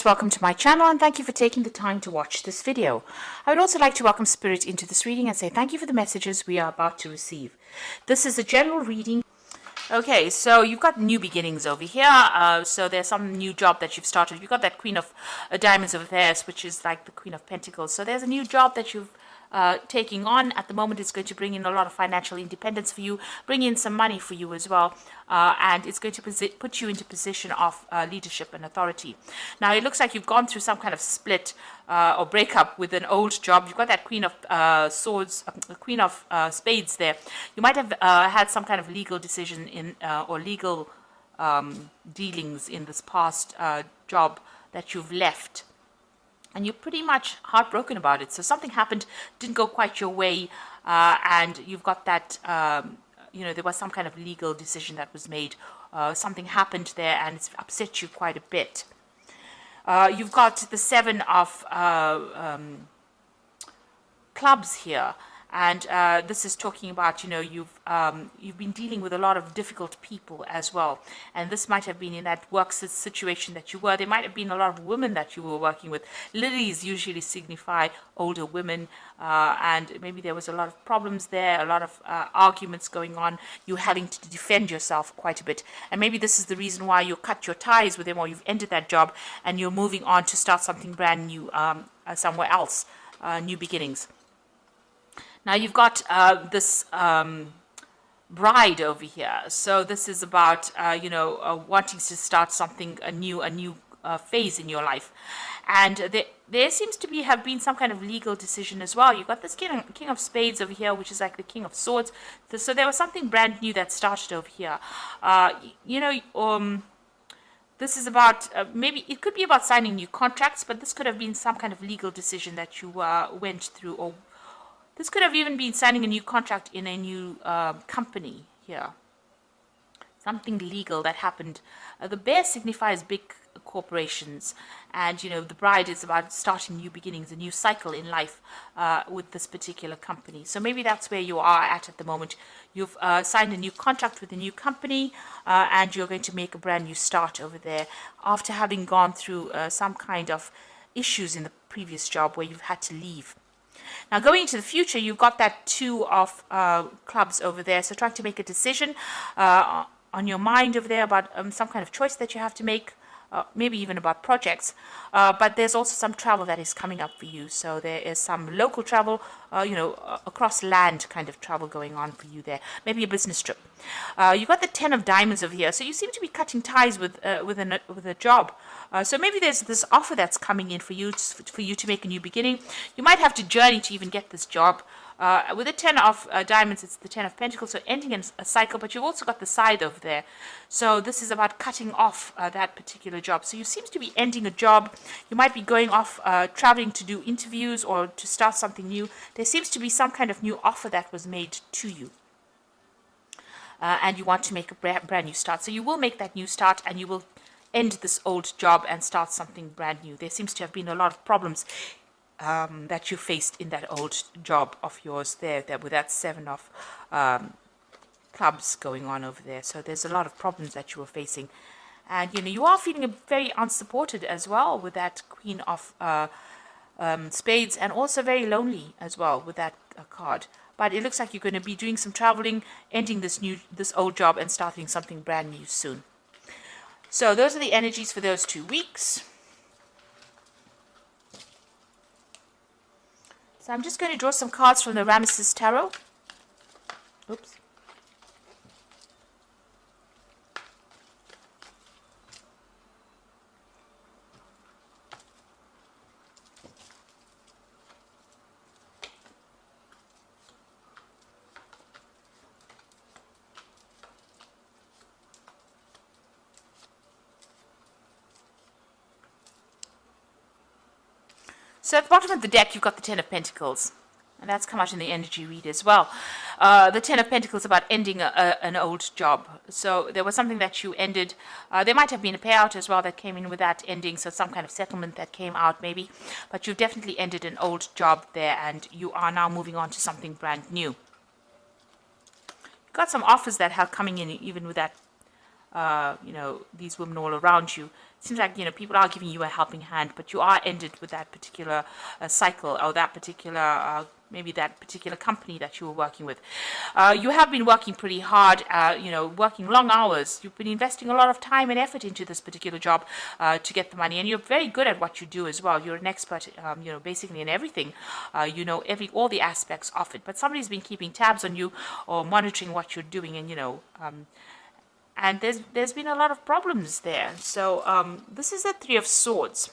Welcome to my channel and thank you for taking the time to watch this video. I would also like to welcome Spirit into this reading and say thank you for the messages we are about to receive. This is a general reading. Okay, so you've got new beginnings over here. So there's some new job that you've started. You've got that Queen of Diamonds over there, which is like the Queen of Pentacles. So there's a new job that you've taking on at the moment. It's going to bring in a lot of financial independence for you, bring in some money for you as well, and it's going to put you into position of leadership and authority. Now it looks like you've gone through some kind of split or breakup with an old job. You've got that Queen of Swords, Queen of Spades there. You might have had some kind of legal decision in or legal dealings in this past job that you've left. And you're pretty much heartbroken about it. So something happened, didn't go quite your way, and you've got that, there was some kind of legal decision that was made. Something happened there, and it's upset you quite a bit. You've got the Seven of Clubs here. And this is talking about, you've been dealing with a lot of difficult people as well. And this might have been in that work situation that you were. There might have been a lot of women that you were working with. Lilies usually signify older women. And maybe there was a lot of problems there, a lot of arguments going on. You having to defend yourself quite a bit. And maybe this is the reason why you cut your ties with them, or you've ended that job and you're moving on to start something brand new somewhere else, new beginnings. Now you've got this bride over here. So this is about, wanting to start something, a new phase in your life. And there seems to have been some kind of legal decision as well. You've got this King of Spades over here, which is like the King of Swords. So there was something brand new that started over here. This is about, maybe it could be about signing new contracts, but this could have been some kind of legal decision that you went through, or this could have even been signing a new contract in a new company here. Something legal that happened. The bear signifies big corporations. And, the bride is about starting new beginnings, a new cycle in life with this particular company. So maybe that's where you are at the moment. You've signed a new contract with a new company and you're going to make a brand new start over there after having gone through some kind of issues in the previous job where you've had to leave. Now, going into the future, you've got that Two of Clubs over there. So trying to make a decision on your mind over there about some kind of choice that you have to make, maybe even about projects. But there's also some travel that is coming up for you. So there is some local travel, across land kind of travel going on for you there. Maybe a business trip. You've got the Ten of Diamonds over here. So you seem to be cutting ties with a job. So maybe there's this offer that's coming in for you to make a new beginning. You might have to journey to even get this job. With the Ten of Diamonds, it's the Ten of Pentacles, so ending in a cycle, but you've also got the Scythe over there. So this is about cutting off that particular job. So you seem to be ending a job. You might be going off, traveling to do interviews or to start something new. There seems to be some kind of new offer that was made to you. And you want to make a brand new start. So you will make that new start and you will end this old job and start something brand new. There seems to have been a lot of problems that you faced in that old job of yours there with that Seven of Clubs going on over there. So there's a lot of problems that you were facing. And, you are feeling very unsupported as well with that Queen of Spades, and also very lonely as well with that card. But it looks like you're going to be doing some traveling, ending this old job and starting something brand new soon. So those are the energies for those 2 weeks. So I'm just going to draw some cards from the Ramesses Tarot. Oops. So at the bottom of the deck, you've got the Ten of Pentacles. And that's come out in the energy read as well. The Ten of Pentacles about ending an old job. So there was something that you ended. There might have been a payout as well that came in with that ending. So some kind of settlement that came out maybe. But you've definitely ended an old job there. And you are now moving on to something brand new. You've got some offers that are coming in even with that, these women all around you. seems like, people are giving you a helping hand, but you are ended with that particular cycle, or that particular maybe that particular company that you were working with. You have been working pretty hard, working long hours. You've been investing a lot of time and effort into this particular job to get the money, and you're very good at what you do as well. You're an expert, basically in everything. All the aspects of it. But somebody's been keeping tabs on you or monitoring what you're doing, and and there's been a lot of problems there. So this is the Three of Swords.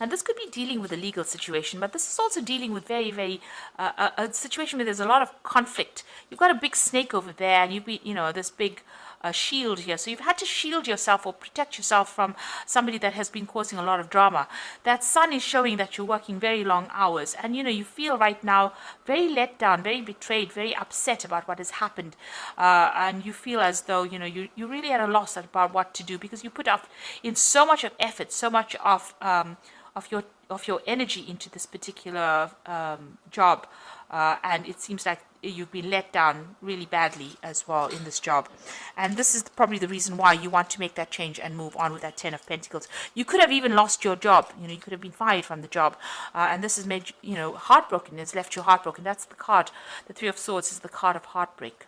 Now, this could be dealing with a legal situation, but this is also dealing with very, very a situation where there's a lot of conflict. You've got a big snake over there, and you've been, this big shield here. So you've had to shield yourself or protect yourself from somebody that has been causing a lot of drama. That sun is showing that you're working very long hours, and you feel right now very let down, very betrayed, very upset about what has happened, and you feel as though you really at a loss about what to do, because you put up in so much of effort, so much of your energy into this particular job, and it seems like you've been let down really badly as well in this job. And this is probably the reason why you want to make that change and move on with that Ten of Pentacles. You could have even lost your job. You could have been fired from the job, and this has made you heartbroken. It's left you heartbroken. That's the card. The Three of Swords is the card of heartbreak,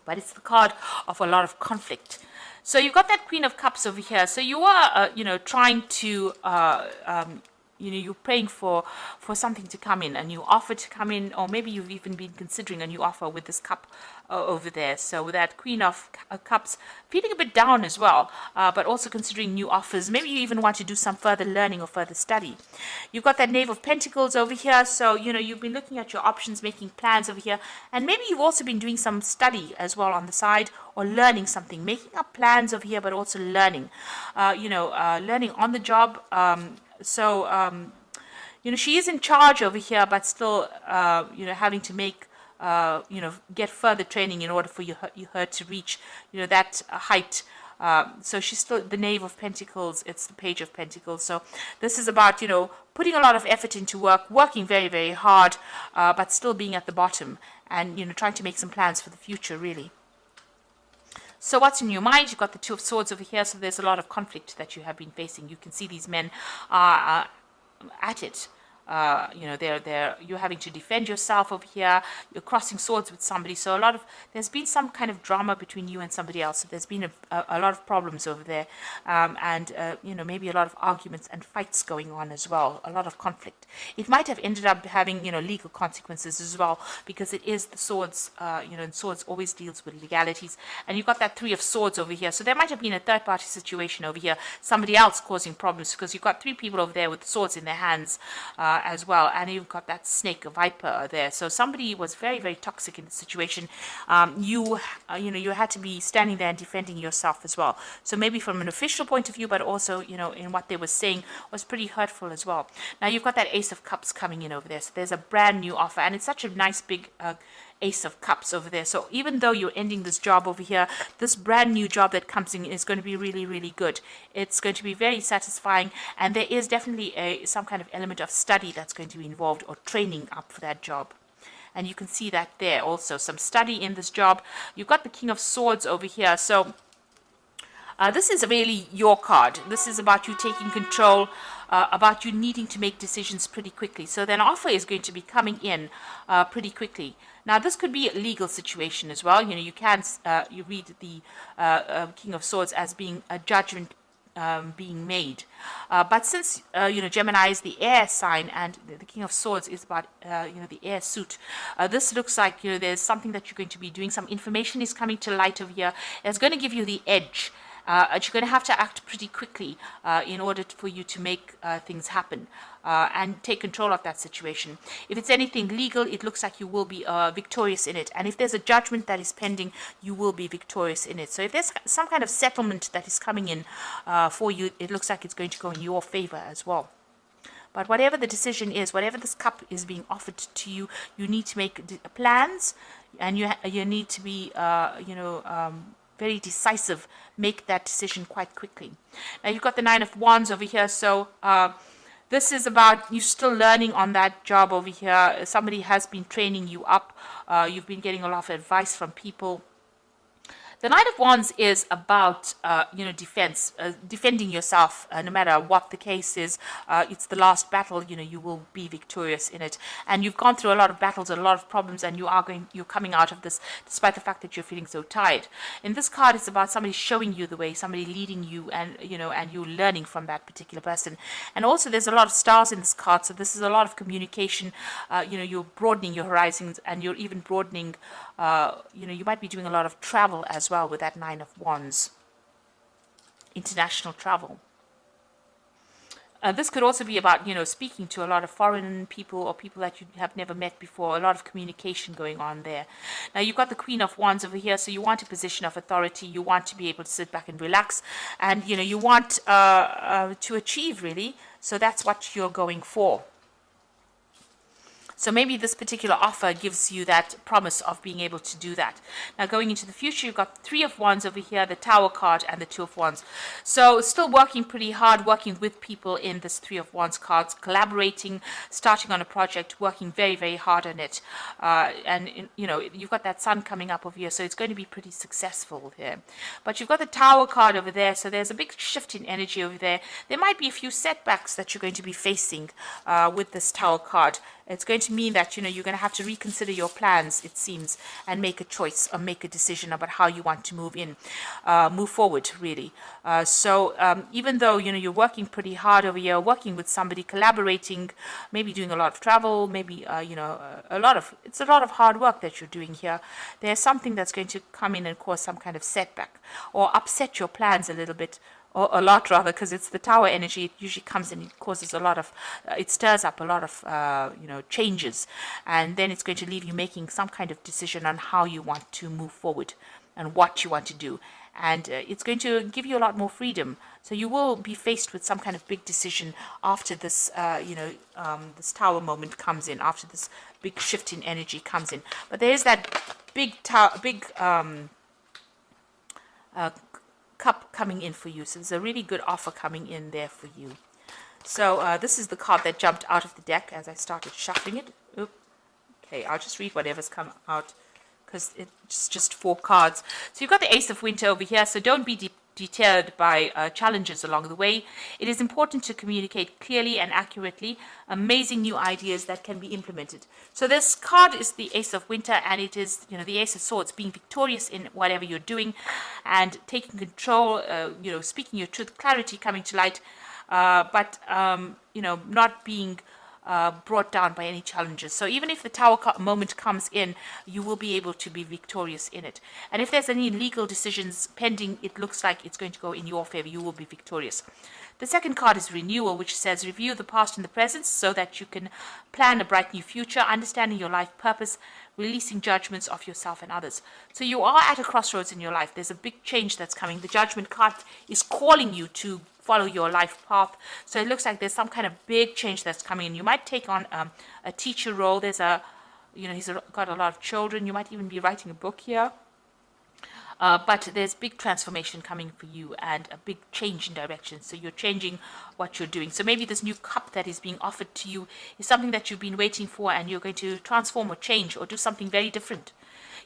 but it's the card of a lot of conflict. So you've got that Queen of Cups over here. So you are, trying to, you're praying for something to come in, a new offer to come in, or maybe you've even been considering a new offer with this cup over there. So with that Queen of Cups, feeling a bit down as well, but also considering new offers. Maybe you even want to do some further learning or further study. You've got that Knave of Pentacles over here. So, you've been looking at your options, making plans over here. And maybe you've also been doing some study as well on the side, or learning something, making up plans over here, but also learning, learning on the job. She is in charge over here, but still, having to make, get further training in order for her to reach, that height. So she's still the Knave of Pentacles. It's the Page of Pentacles. So this is about, putting a lot of effort into work, working very, very hard, but still being at the bottom, and, trying to make some plans for the future, really. So what's in your mind? You've got the Two of Swords over here, so there's a lot of conflict that you have been facing. You can see these men are at it. You're having to defend yourself over here. You're crossing swords with somebody. So there's been some kind of drama between you and somebody else. So there's been a lot of problems over there, and maybe a lot of arguments and fights going on as well. A lot of conflict. It might have ended up having legal consequences as well, because it is the swords. And swords always deals with legalities. And you've got that Three of Swords over here. So there might have been a third-party situation over here. Somebody else causing problems, because you've got three people over there with swords in their hands. As well, and you've got that snake, a viper there. So somebody was very, very toxic in the situation. You had to be standing there and defending yourself as well. So maybe from an official point of view, but also in what they were saying was pretty hurtful as well. Now you've got that Ace of Cups coming in over there. So there's a brand new offer, and it's such a nice big Ace of Cups over there. So even though you're ending this job over here, this brand new job that comes in is going to be really, really good. It's going to be very satisfying, and there is definitely some kind of element of study that's going to be involved, or training up for that job. And you can see that there also, some study in this job. You've got the King of Swords over here. So this is really your card. This is about you taking control, about you needing to make decisions pretty quickly. So then offer is going to be coming in pretty quickly. Now, this could be a legal situation as well. You can you read the King of Swords as being a judgment being made. But since, Gemini is the air sign, and the King of Swords is about, the air suit, this looks like, there's something that you're going to be doing. Some information is coming to light over here. It's going to give you the edge. You're going to have to act pretty quickly in order for you to make things happen and take control of that situation. If it's anything legal, it looks like you will be victorious in it. And if there's a judgment that is pending, you will be victorious in it. So if there's some kind of settlement that is coming in for you, it looks like it's going to go in your favor as well. But whatever the decision is, whatever this cup is being offered to you, you need to make plans, and you need to be, very decisive. Make that decision quite quickly. Now you've got the Nine of Wands over here. So this is about you still learning on that job over here. Somebody has been training you up. You've been getting a lot of advice from people The Knight of Wands is about, defense, defending yourself, no matter what the case is. It's the last battle, you will be victorious in it. And you've gone through a lot of battles and a lot of problems, and you're coming out of this despite the fact that you're feeling so tired. In this card, it's about somebody showing you the way, somebody leading you, and, and you're learning from that particular person. And also there's a lot of stars in this card, so this is a lot of communication. You're broadening your horizons, and you're even broadening, you might be doing a lot of travel as well with that Nine of Wands, international travel. This could also be about, speaking to a lot of foreign people or people that you have never met before, a lot of communication going on there. Now, you've got the Queen of Wands over here, so you want a position of authority. You want to be able to sit back and relax, and, you want to achieve, really. So that's what you're going for. So maybe this particular offer gives you that promise of being able to do that. Now, going into the future, you've got Three of Wands over here, the Tower card, and the Two of Wands. So still working pretty hard, working with people in this Three of Wands cards, collaborating, starting on a project, working very, very hard on it. And, you've got that Sun coming up over here, so it's going to be pretty successful here. But you've got the Tower card over there, so there's a big shift in energy over there. There might be a few setbacks that you're going to be facing with this Tower card. It's going to mean that, you're going to have to reconsider your plans, it seems, and make a choice or make a decision about how you want to move forward, really. So even though, you're working pretty hard over here, working with somebody, collaborating, maybe doing a lot of travel, maybe, it's a lot of hard work that you're doing here. There's something that's going to come in and cause some kind of setback or upset your plans a little bit. Or a lot, rather, because it's the Tower energy. It usually comes and it causes a lot of, it stirs up a lot of, changes. And then it's going to leave you making some kind of decision on how you want to move forward and what you want to do. And it's going to give you a lot more freedom. So you will be faced with some kind of big decision after this, this Tower moment comes in, after this big shift in energy comes in. But there is that big cup coming in for you. So there's a really good offer coming in there for you. So this is the card that jumped out of the deck as I started shuffling it. Oop. Okay, I'll just read whatever's come out because it's just 4 cards. So you've got the Ace of Winter over here, so don't be deterred by challenges along the way. It is important to communicate clearly and accurately amazing new ideas that can be implemented. So this card is the Ace of Winter, and it is, the Ace of Swords, being victorious in whatever you're doing and taking control, speaking your truth, clarity coming to light, but, not being brought down by any challenges. So even if the Tower moment comes in, you will be able to be victorious in it. And if there's any legal decisions pending, it looks like it's going to go in your favor. You will be victorious. The second card is Renewal, which says review the past and the present so that you can plan a bright new future, understanding your life purpose, releasing judgments of yourself and others. So you are at a crossroads in your life. There's a big change that's coming. The Judgment card is calling you to follow your life path. So it looks like there's some kind of big change that's coming in. You might take on a teacher role. There's he's got a lot of children. You might even be writing a book here. But there's big transformation coming for you and a big change in direction. So you're changing what you're doing. So maybe this new cup that is being offered to you is something that you've been waiting for, and you're going to transform or change or do something very different.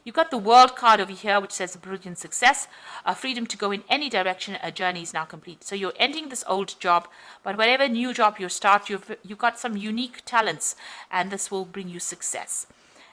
You've got the World card over here, which says brilliant success, freedom to go in any direction. A journey is now complete. So you're ending this old job, but whatever new job you start, you've got some unique talents, and this will bring you success.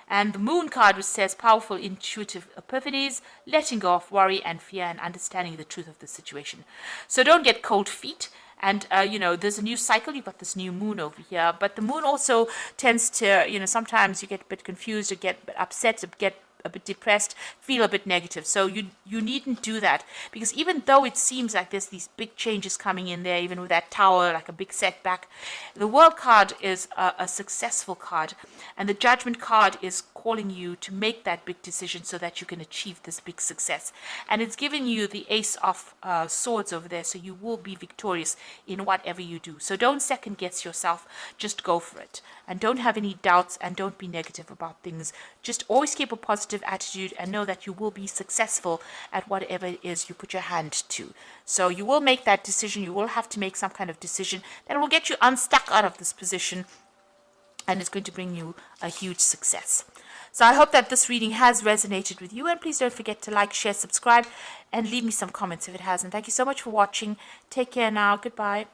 And the Moon card, which says powerful intuitive epiphanies, letting go of worry and fear, and understanding the truth of the situation. So don't get cold feet. And, there's a new cycle. You've got this new moon over here. But the moon also tends to, sometimes you get a bit confused, or get upset, or get a bit depressed, feel a bit negative. So you needn't do that, because even though it seems like there's these big changes coming in there, even with that Tower, like a big setback, the World card is a successful card, and the Judgment card is calling you to make that big decision so that you can achieve this big success. And it's giving you the Ace of Swords over there, so you will be victorious in whatever you do. So don't second guess yourself, just go for it. And don't have any doubts, and don't be negative about things. Just always keep a positive attitude and know that you will be successful at whatever it is you put your hand to. So you will make that decision. You will have to make some kind of decision that will get you unstuck out of this position, and it's going to bring you a huge success. So I hope that this reading has resonated with you, and please don't forget to like, share, subscribe, and leave me some comments if it hasn't. Thank you so much for watching. Take care now. Goodbye.